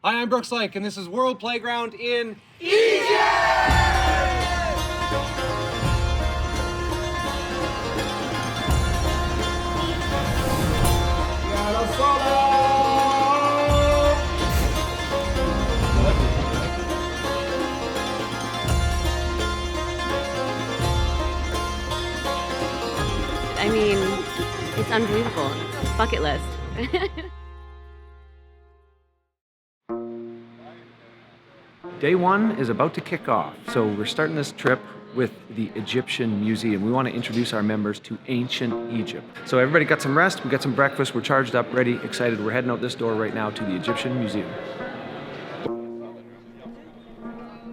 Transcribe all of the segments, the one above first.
Hi, I'm Brooks Lake, and this is World Playground in I mean, it's unbelievable. Bucket list. Day one is about to kick off, so we're starting this trip with the Egyptian Museum. We want to introduce our members to ancient Egypt. So everybody got some rest, we got some breakfast, we're charged up, ready, excited. We're heading out this door right now to the Egyptian Museum.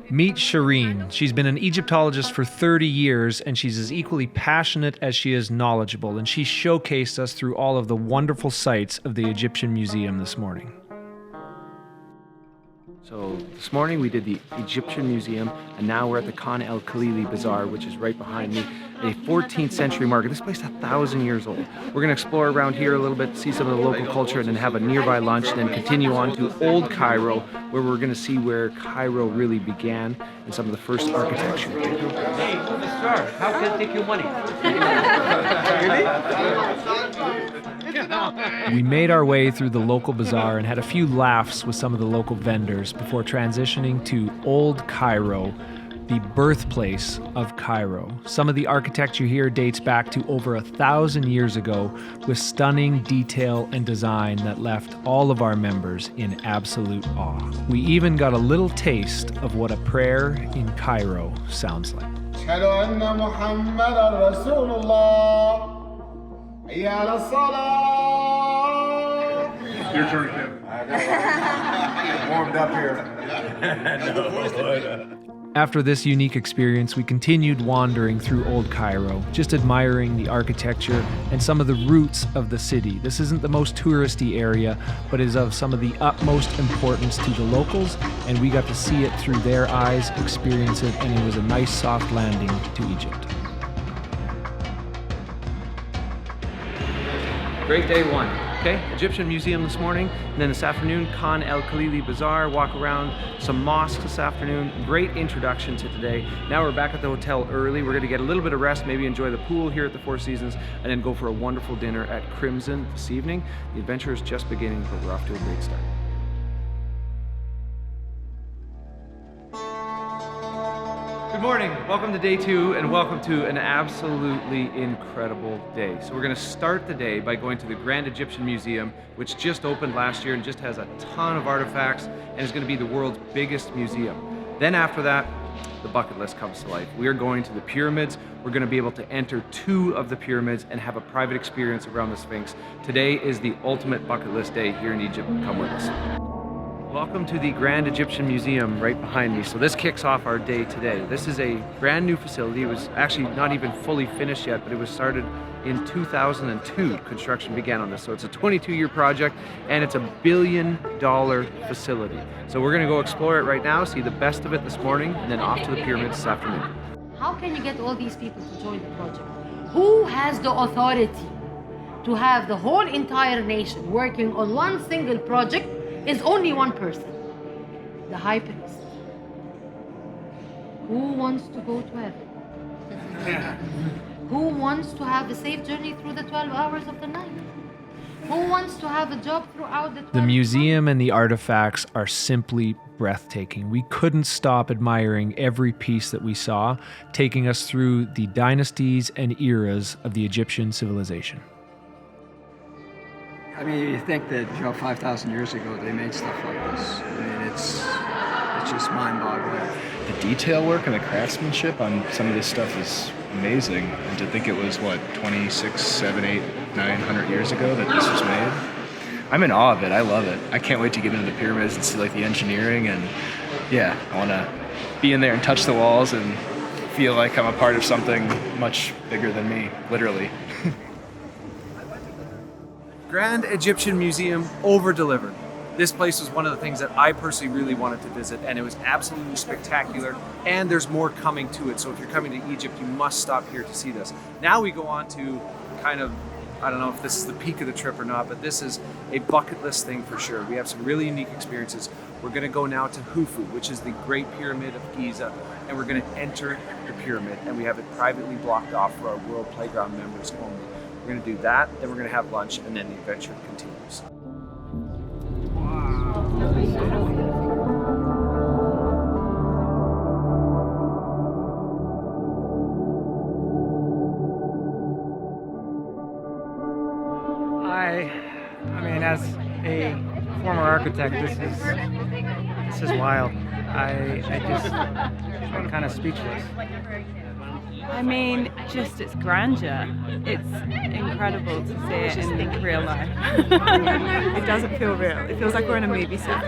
Meet Shireen. She's been an Egyptologist for 30 years, and she's as equally passionate as she is knowledgeable, and she showcased us through all of the wonderful sights of the Egyptian Museum this morning. So this morning we did the Egyptian Museum, and now we're at the Khan el-Khalili Bazaar, which is right behind me, a 14th century market. This place is 1,000 years old. We're going to explore around here a little bit, see some of the local culture, and then have a nearby lunch, and then continue on to Old Cairo, where we're going to see where Cairo really began and some of the first architecture. Hey, sir, how can I take your money? We made our way through the local bazaar and had a few laughs with some of the local vendors before transitioning to Old Cairo, the birthplace of Cairo. Some of the architecture here dates back to over 1,000 years ago, with stunning detail and design that left all of our members in absolute awe. We even got a little taste of what a prayer in Cairo sounds like. Your turn, Tim. Warmed up here. After this unique experience, we continued wandering through Old Cairo, just admiring the architecture and some of the roots of the city. This isn't the most touristy area, but is of some of the utmost importance to the locals, and we got to see it through their eyes, experience it, and it was a nice soft landing to Egypt. Great day one. Okay, Egyptian Museum this morning, and then this afternoon, Khan el-Khalili Bazaar, walk around some mosques this afternoon. Great introduction to today. Now we're back at the hotel early. We're gonna get a little bit of rest, maybe enjoy the pool here at the Four Seasons, and then go for a wonderful dinner at Crimson this evening. The adventure is just beginning, but we're off to a great start. Good morning, welcome to day two, and welcome to an absolutely incredible day. So we're gonna start the day by going to the Grand Egyptian Museum, which just opened last year and just has a ton of artifacts and is gonna be the world's biggest museum. Then after that, the bucket list comes to life. We are going to the pyramids. We're gonna be able to enter 2 of the pyramids and have a private experience around the Sphinx. Today is the ultimate bucket list day here in Egypt. Come with us. Welcome to the Grand Egyptian Museum right behind me. So this kicks off our day today. This is a brand new facility. It was actually not even fully finished yet, but it was started in 2002. Construction began on this. So it's a 22-year project, and it's a $1 billion facility. So we're gonna go explore it right now, see the best of it this morning, and then off to the pyramids this afternoon. How can you get all these people to join the project? Who has the authority to have the whole entire nation working on one single project? Is only one person, the high priest. Who wants to go to heaven? Who wants to have a safe journey through the 12 hours of the night? Who wants to have a job throughout the 12 The museum and the artifacts are simply breathtaking. We couldn't stop admiring every piece that we saw, taking us through the dynasties and eras of the Egyptian civilization. I mean, you think that 5,000 years ago they made stuff like this. I mean, it's just mind-boggling. The detail work and the craftsmanship on some of this stuff is amazing. And to think it was 26, 7, 8, 900 years ago that this was made. I'm in awe of it. I love it. I can't wait to get into the pyramids and see like the engineering, and yeah, I want to be in there and touch the walls and feel like I'm a part of something much bigger than me, literally. Grand Egyptian Museum over-delivered. This place was one of the things that I personally really wanted to visit, and it was absolutely spectacular, and there's more coming to it. So if you're coming to Egypt, you must stop here to see this. Now we go on to kind of, I don't know if this is the peak of the trip or not, but this is a bucket list thing for sure. We have some really unique experiences. We're going to go now to Khufu, which is the Great Pyramid of Giza, and we're going to enter the pyramid, and we have it privately blocked off for our World Playground members only. We're going to do that, then we're going to have lunch, and then the adventure continues. I mean, as a former architect, this is wild. I'm kind of speechless. I mean, just its grandeur. It's incredible to see it in real life. It doesn't feel real. It feels like we're in a movie set,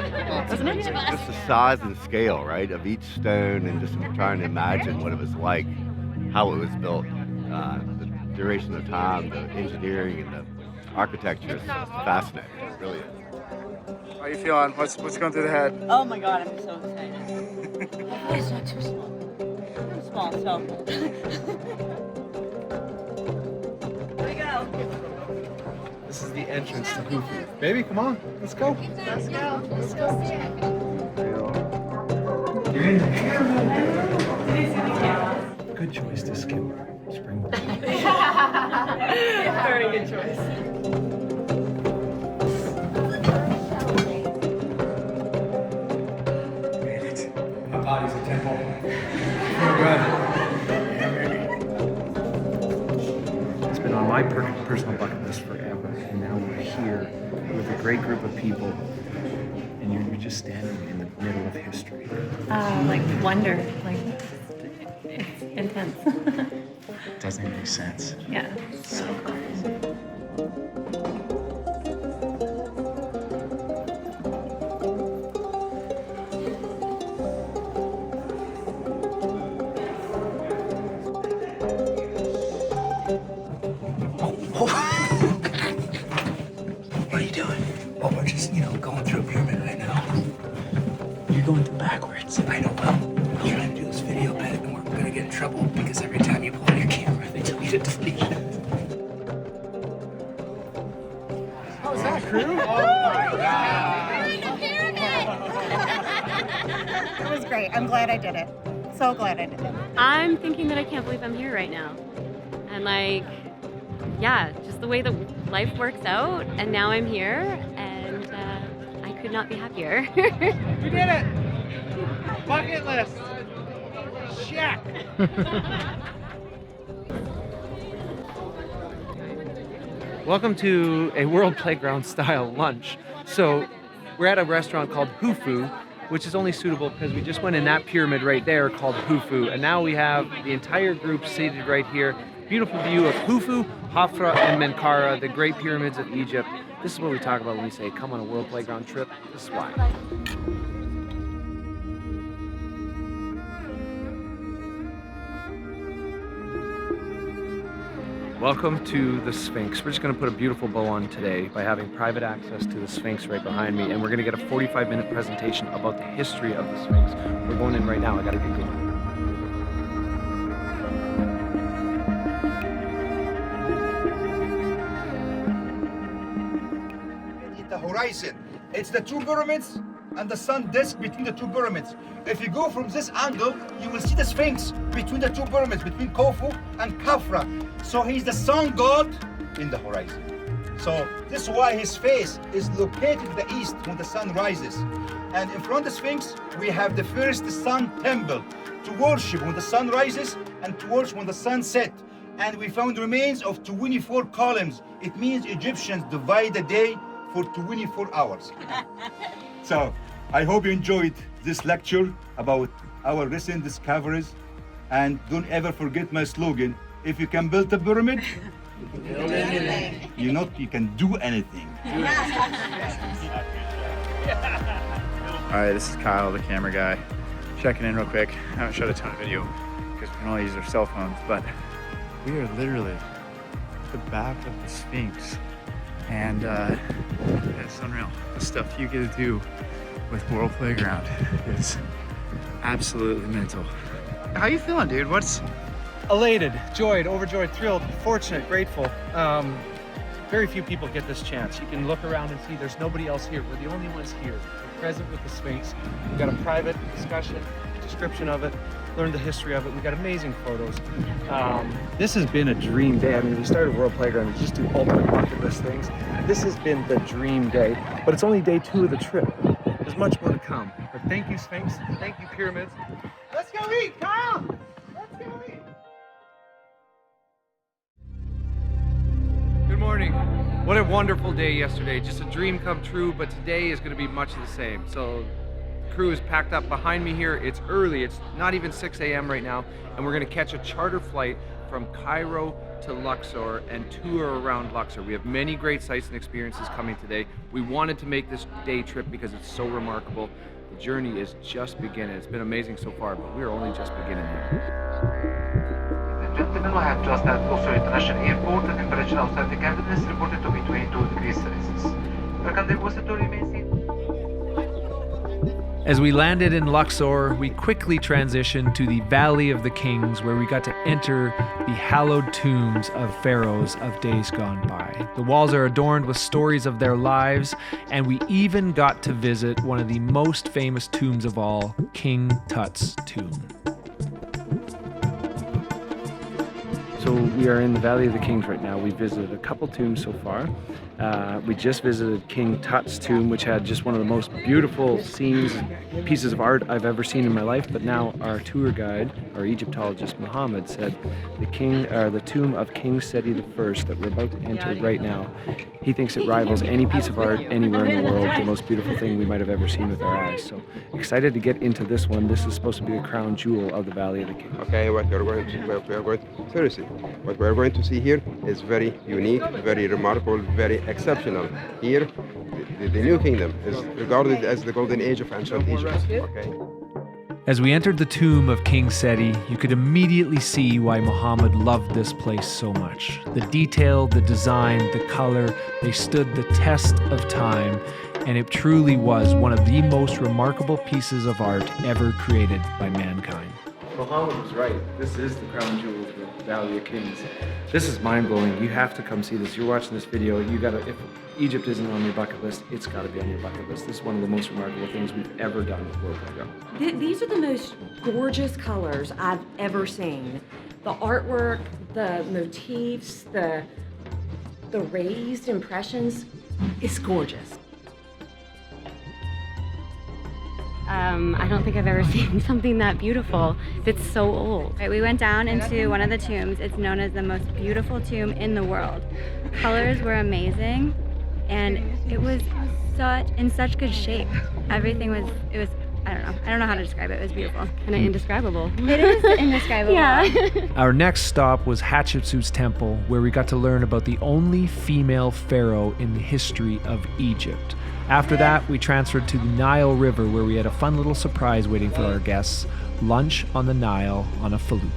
doesn't it? Just the size and scale, right, of each stone, and just trying to imagine what it was like, how it was built, the duration of time, the engineering, and the architecture is fascinating. It really is. How are you feeling? What's going through the head? Oh my god, I'm so excited. It's not too small. I'm small, so. Here we go. This is the entrance to Khufu. Baby, come on, let's go. Let's go. Let's go see it. You're in the Good choice to skip springboard. Very good choice. My body's a temple. It's been on my personal bucket list forever, and now we're here with a great group of people, and you're just standing in the middle of history. Like wonder, like it's intense. Doesn't make sense. Yeah. So crazy. What are you doing? Well, we're just, going through a pyramid right now. You're going through backwards. I know. Well, I'm trying to do this video bit, and we're gonna get in trouble because every time you pull out your camera, they tell you to delete it. How's that, crew? It was great. I'm glad I did it. So glad I did it. I'm thinking that I can't believe I'm here right now. And like, yeah, just the way that life works out, and now I'm here, and I could not be happier. We did it! Bucket list! Check! Welcome to a World Playground style lunch. So we're at a restaurant called Khufu, which is only suitable because we just went in that pyramid right there called Khufu, and now we have the entire group seated right here. Beautiful view of Khufu, Hafra, and Menkaura, the Great Pyramids of Egypt. This is what we talk about when we say come on a World Playground trip. This is why. Welcome to the Sphinx. We're just going to put a beautiful bow on today by having private access to the Sphinx right behind me, and we're going to get a 45-minute presentation about the history of the Sphinx. We're going in right now. I got to get going. The horizon. It's the two pyramids and the sun disk between the two pyramids. If you go from this angle, you will see the Sphinx between the two pyramids, between Khufu and Khafra. So he's the sun god in the horizon. So this is why his face is located to the east when the sun rises. And in front of the Sphinx, we have the first sun temple to worship when the sun rises and to worship when the sun sets. And we found remains of 24 columns. It means Egyptians divide the day for 24 hours. So I hope you enjoyed this lecture about our recent discoveries. And don't ever forget my slogan, if you can build a pyramid, you can do anything. All right, this is Kyle, the camera guy, checking in real quick. I haven't shot a ton of video because we can only use our cell phones, but we are literally at the back of the Sphinx. And it's unreal. The stuff you get to do with World Playground is absolutely mental. How you feeling, dude? What's Elated, joyed, overjoyed, thrilled, fortunate, grateful. Very few people get this chance. You can look around and see there's nobody else here. We're the only ones here. present with the Sphinx. We got a private discussion, description of it, learned the history of it. We got amazing photos. This has been a dream day. I mean, we started World Playground to just do ultimate bucket list things. This has been the dream day, but it's only day 2 of the trip. There's much more to come. But thank you, Sphinx. Thank you, Pyramids. Let's go eat, Kyle! Let's go eat! Good morning. What a wonderful day yesterday. Just a dream come true, but today is going to be much the same. So the crew is packed up behind me here. It's early. It's not even 6 a.m. right now, and we're going to catch a charter flight from Cairo to Luxor and tour around Luxor. We have many great sights and experiences coming today. We wanted to make this day trip because it's so remarkable. The journey is just beginning. It's been amazing so far, but we're only just beginning here. Gentlemen, we have just at Luxor International Airport. The temperature outside the cabin is reported to be 22 degrees Celsius. Welcome depository remains seated. As we landed in Luxor, we quickly transitioned to the Valley of the Kings, where we got to enter the hallowed tombs of pharaohs of days gone by. The walls are adorned with stories of their lives, and we even got to visit one of the most famous tombs of all, King Tut's tomb. So we are in the Valley of the Kings right now. We visited a couple tombs so far. We just visited King Tut's tomb, which had just one of the most beautiful scenes, pieces of art I've ever seen in my life. But now our tour guide, our Egyptologist Muhammad, said the tomb of King Seti I that we're about to enter right now, he thinks it rivals any piece of art anywhere in the world, the most beautiful thing we might have ever seen with our eyes. So excited to get into this one. This is supposed to be the crown jewel of the Valley of the Kings. Okay, what we are going to see here is very unique, very remarkable, very exceptional. Here, the New Kingdom is regarded as the golden age of ancient Egypt. Okay. As we entered the tomb of King Seti, you could immediately see why Muhammad loved this place so much. The detail, the design, the color, they stood the test of time, and it truly was one of the most remarkable pieces of art ever created by mankind. Muhammad was right. This is the crown jewel of the Valley of Kings. This is mind-blowing. You have to come see this. You're watching this video. You gotta, if Egypt isn't on your bucket list, it's gotta be on your bucket list. This is one of the most remarkable things we've ever done with World Playground. These are the most gorgeous colors I've ever seen. The artwork, the motifs, the raised impressions, it's gorgeous. I don't think I've ever seen something that beautiful. It's so old. Right, we went down into one of the tombs. It's known as the most beautiful tomb in the world. The colors were amazing, and it was in such good shape. Everything was, I don't know how to describe it. It was beautiful. Kind of indescribable. It is indescribable. Yeah. Our next stop was Hatshepsut's temple, where we got to learn about the only female pharaoh in the history of Egypt. After that, we transferred to the Nile River, where we had a fun little surprise waiting for our guests, lunch on the Nile on a felucca.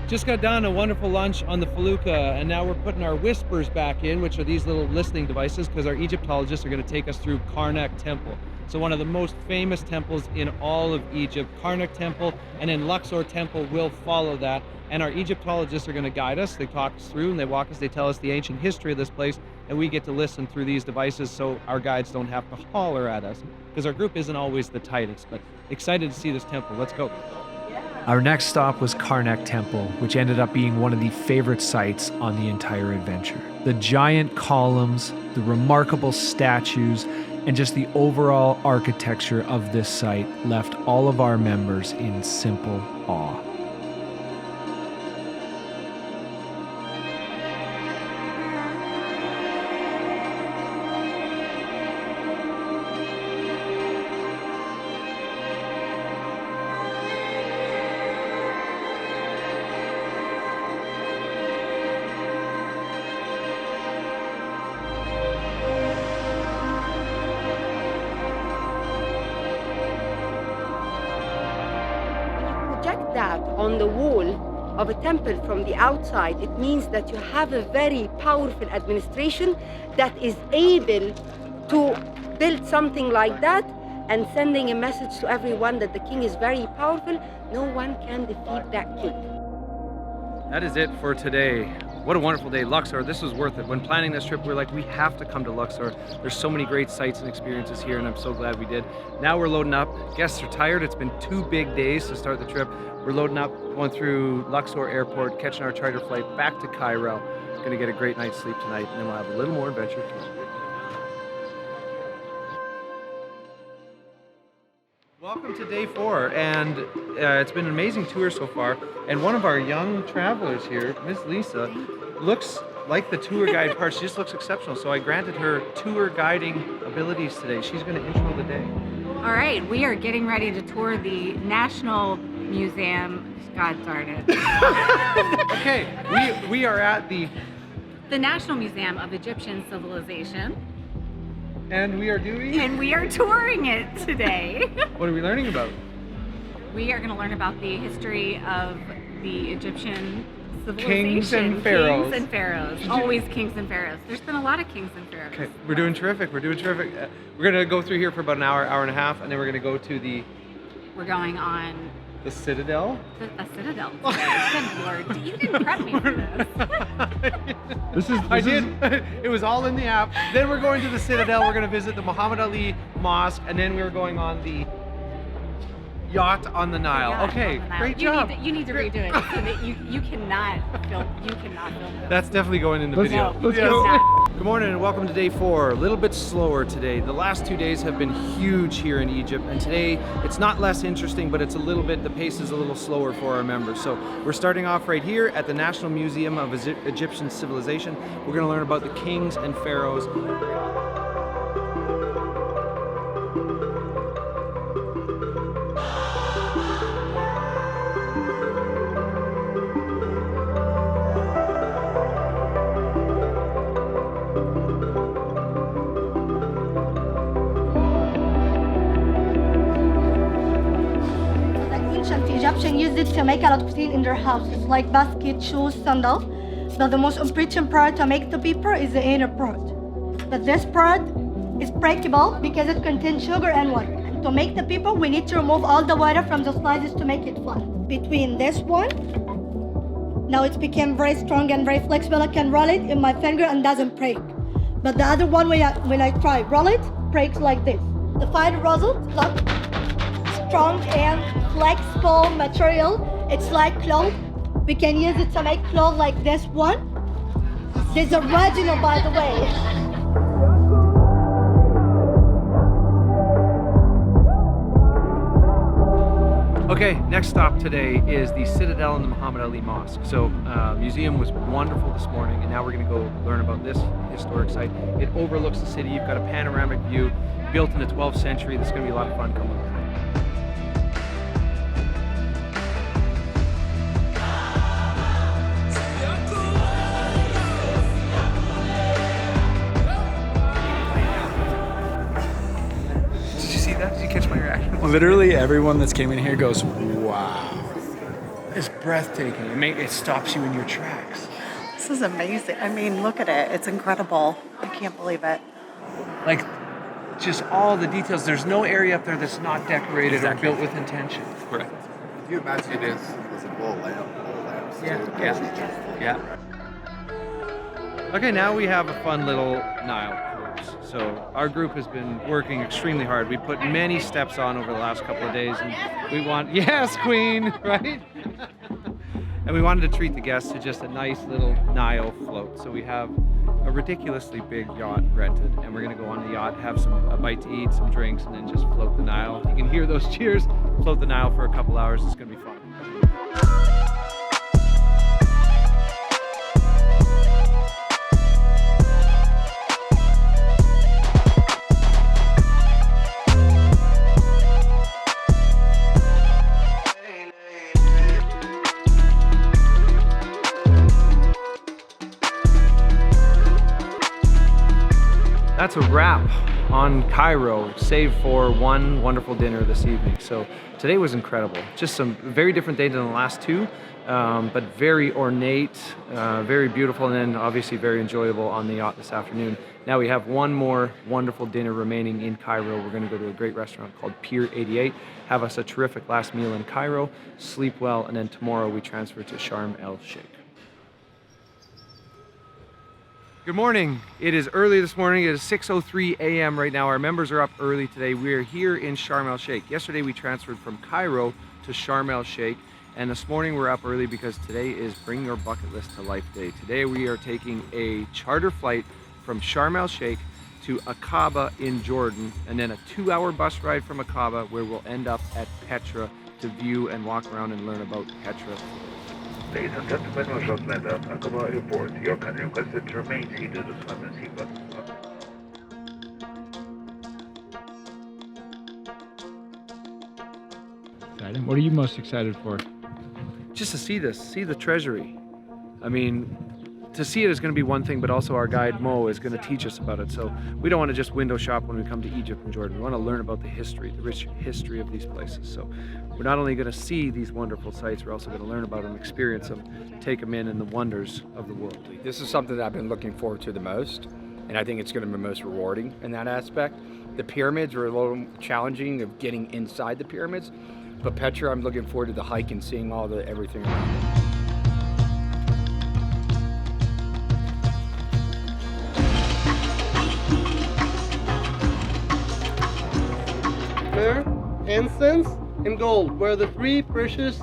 Just got done a wonderful lunch on the felucca, and now we're putting our whispers back in, which are these little listening devices, because our Egyptologists are going to take us through Karnak Temple. So one of the most famous temples in all of Egypt, Karnak Temple, and then Luxor Temple will follow that. And our Egyptologists are going to guide us. They talk us through and they walk us. They tell us the ancient history of this place, and we get to listen through these devices so our guides don't have to holler at us, because our group isn't always the tightest. But excited to see this temple. Let's go. Our next stop was Karnak Temple, which ended up being one of the favorite sites on the entire adventure. The giant columns, the remarkable statues, and just the overall architecture of this site left all of our members in simple awe. That on the wall of a temple from the outside, it means that you have a very powerful administration that is able to build something like that and sending a message to everyone that the king is very powerful. No one can defeat that king. That is it for today. what a wonderful day. Luxor, this was worth it. When planning this trip, we were like, we have to come to Luxor. There's so many great sights and experiences here, and I'm so glad we did. Now we're loading up. Guests are tired. It's been 2 big days to start the trip. We're loading up, going through Luxor Airport, catching our charter flight back to Cairo. Gonna get a great night's sleep tonight, and then we'll have a little more adventure tomorrow. Welcome to day 4, and it's been an amazing tour so far. And one of our young travelers here, Miss Lisa, looks like the tour guide part. She just looks exceptional. So I granted her tour guiding abilities today. She's going to intro the day. All right, we are getting ready to tour the National Museum. God darn it. Okay, we are at the National Museum of Egyptian Civilization. And we are doing? And we are touring it today. What are we learning about? We are going to learn about the history of the Egyptition civilization. Kings and pharaohs. Kings and pharaohs. Always kings and pharaohs. There's been a lot of kings and pharaohs. Okay, we're doing terrific. We're doing terrific. We're going to go through here for about an hour, hour and a half, and then we're going to go to the... We're going on... The Citadel? A Citadel today. Good Lord. You didn't prep me for this. I did. It was all in the app. Then we're going to the Citadel. We're going to visit the Muhammad Ali Mosque, and then we're going on the yacht on the Nile. Okay, great job. You need to redo it so that you cannot film. That's definitely going in the video. Let's go. Good morning and welcome to day 4. A little bit slower today. The last 2 days have been huge here in Egypt, and today it's not less interesting, but it's a little bit, the pace is a little slower for our members. So we're starting off right here at the National Museum of Egyptian Civilization. We're going to learn about the kings and pharaohs. Egyptians used it to make a lot of things in their houses, like basket, shoes, sandals. But the most important part to make the paper is the inner part. But this part is breakable because it contains sugar and water. And to make the paper, we need to remove all the water from the slices to make it flat. Between this one, now it's became very strong and very flexible. I can roll it in my finger and doesn't break. But the other one, when I try roll it, breaks like this. The final result, look, strong and flexible material. It's like cloth. We can use it to make clothes like this one. This is original, by the way. Okay, next stop today is the Citadel and the Muhammad Ali Mosque. So, museum was wonderful this morning, and now we're going to go learn about this historic site. It overlooks the city. You've got a panoramic view, built in the 12th century. This is going to be a lot of fun. Come on. Literally everyone that's came in here goes, wow. It's breathtaking. It stops you in your tracks. This is amazing. I mean, look at it. It's incredible. I can't believe it. Like, just all the details. There's no area up there that's not decorated or built with intention. Correct. If you imagine this as a bull lamps. Yeah. Okay, now we have a fun little Nile cruise. So our group has been working extremely hard. We put many steps on over the last couple of days, and we want, yes, Queen, right? And we wanted to treat the guests to just a nice little Nile float. So we have a ridiculously big yacht rented, and we're gonna go on the yacht, have a bite to eat, some drinks, and then just float the Nile. You can hear those cheers. Float the Nile for a couple hours. It's gonna be fun. That's a wrap on Cairo, save for one wonderful dinner this evening. So today was incredible. Just some very different day than the last 2, but very ornate, very beautiful, and then obviously very enjoyable on the yacht this afternoon. Now we have one more wonderful dinner remaining in Cairo. We're gonna go to a great restaurant called Pier 88, have us a terrific last meal in Cairo, sleep well, and then tomorrow we transfer to Sharm el Sheikh. Good morning. It is early this morning. It is 6:03 a.m. right now. Our members are up early today. We are here in Sharm el Sheikh. Yesterday we transferred from Cairo to Sharm el Sheikh, and this morning we're up early because today is Bring Your Bucket List to Life Day. Today we are taking a charter flight from Sharm el Sheikh to Aqaba in Jordan, and then a 2-hour bus ride from Aqaba where we'll end up at Petra to view and walk around and learn about Petra. Ladies and gentlemen, we shall land at Aqaba Airport. Your kindly requested to remain seated to swim and seatbelt. Exciting. What are you most excited for? Just to see this, see the treasury. I mean, to see it is going to be one thing, but also our guide Mo is going to teach us about it. So we don't want to just window shop when we come to Egypt and Jordan. We want to learn about the history, the rich history of these places. So we're not only going to see these wonderful sites, we're also going to learn about them, experience them, take them in, and the wonders of the world. This is something that I've been looking forward to the most, and I think it's going to be most rewarding in that aspect. The pyramids are a little challenging of getting inside the pyramids, but Petra, I'm looking forward to the hike and seeing all the everything around it. Incense and gold were the 3 precious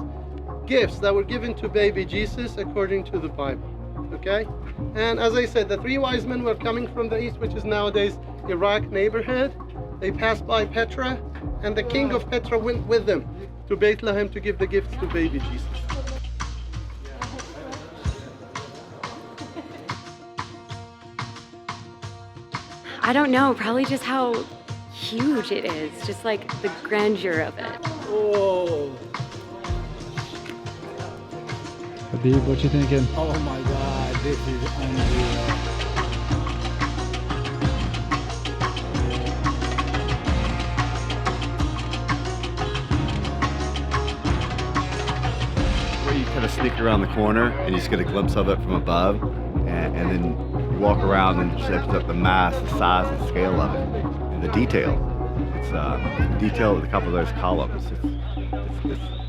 gifts that were given to baby Jesus according to the Bible. Okay? And as I said, the 3 wise men were coming from the east, which is nowadays Iraq neighborhood. They passed by Petra, and the king of Petra went with them to Bethlehem to give the gifts to baby Jesus. I don't know, probably just how huge it is, just like the grandeur of it. Oh. Habib, what you thinking? Oh my God, this is unreal. Where you kind of sneak around the corner and you just get a glimpse of it from above, and then you walk around and it just up the mass, the size and scale of it, and the detail. It's the detail with a couple of those columns.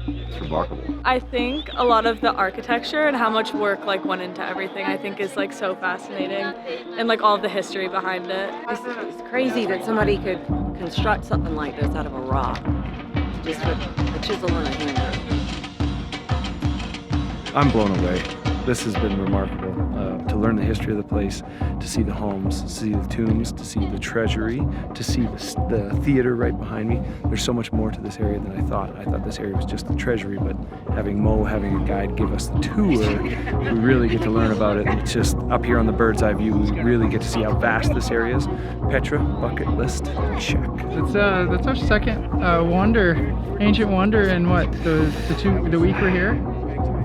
It's remarkable. I think a lot of the architecture and how much work like went into everything I think is like so fascinating, and like all of the history behind it. It's crazy that somebody could construct something like this out of a rock, just with a chisel and a hammer. I'm blown away. This has been remarkable, to learn the history of the place, to see the homes, to see the tombs, to see the treasury, to see the theater right behind me. There's so much more to this area than I thought. I thought this area was just the treasury, but having Mo, having a guide give us the tour, we really get to learn about it. And it's just up here on the bird's eye view, we really get to see how vast this area is. Petra, bucket list, check. That's our second wonder, ancient wonder, in what, the week we're here?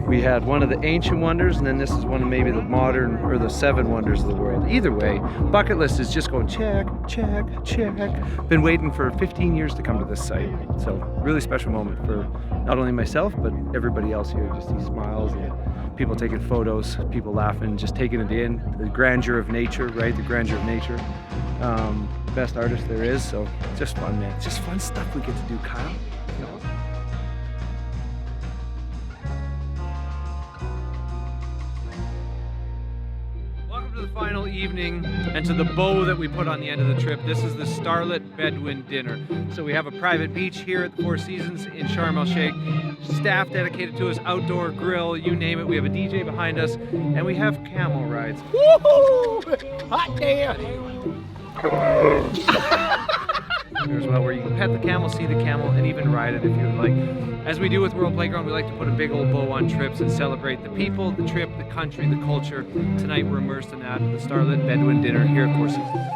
We had one of the ancient wonders, and then this is one of maybe the modern, or the 7 wonders of the world. Either way, bucket list is just going check, check, check. Been waiting for 15 years to come to this site. So really special moment for not only myself, but everybody else here. Just these smiles and people taking photos, people laughing, just taking it in. The grandeur of nature, right? The grandeur of nature. Best artist there is, so it's just fun, man. It's just fun stuff we get to do, Kyle. You know? To the final evening and to the bow that we put on the end of the trip. This is the Starlit Bedouin Dinner. So we have a private beach here at the Four Seasons in Sharm el Sheikh. Staff dedicated to us, outdoor grill, you name it. We have a DJ behind us, and we have camel rides. Woohoo! Hot damn! There's one where you can pet the camel, see the camel, and even ride it if you would like. As we do with World Playground, we like to put a big old bow on trips and celebrate the people, the trip, the country, the culture. Tonight we're immersed in that, the Starlit Bedouin Dinner here at Four Seasons.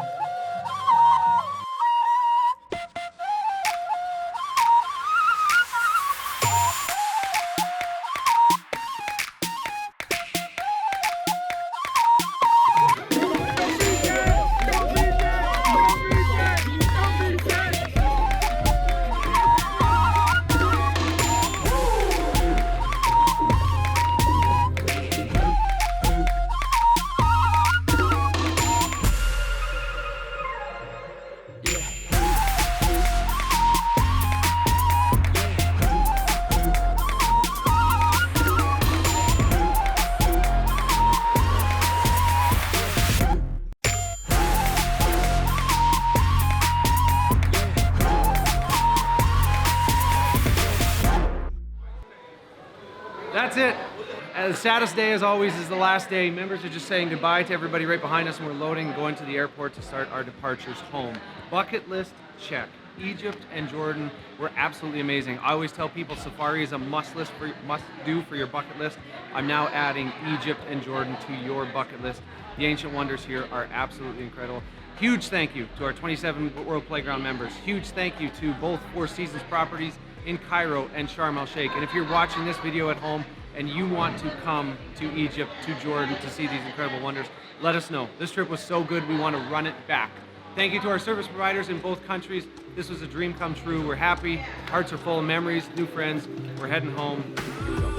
that's it. The saddest day, as always, is the last day. Members are just saying goodbye to everybody right behind us, and we're loading and going to the airport to start our departures home. Bucket list, check. Egypt and Jordan were absolutely amazing. I always tell people safari is a must do for your bucket list. I'm now adding Egypt and Jordan to your bucket list. The ancient wonders here are absolutely incredible. Huge thank you to our 27 World Playground members. Huge thank you to both Four Seasons properties in Cairo and Sharm el-Sheikh. And if you're watching this video at home and you want to come to Egypt, to Jordan, to see these incredible wonders, let us know. This trip was so good, we want to run it back. Thank you to our service providers in both countries. This was a dream come true. We're happy, hearts are full of memories, new friends. We're heading home. Here we go.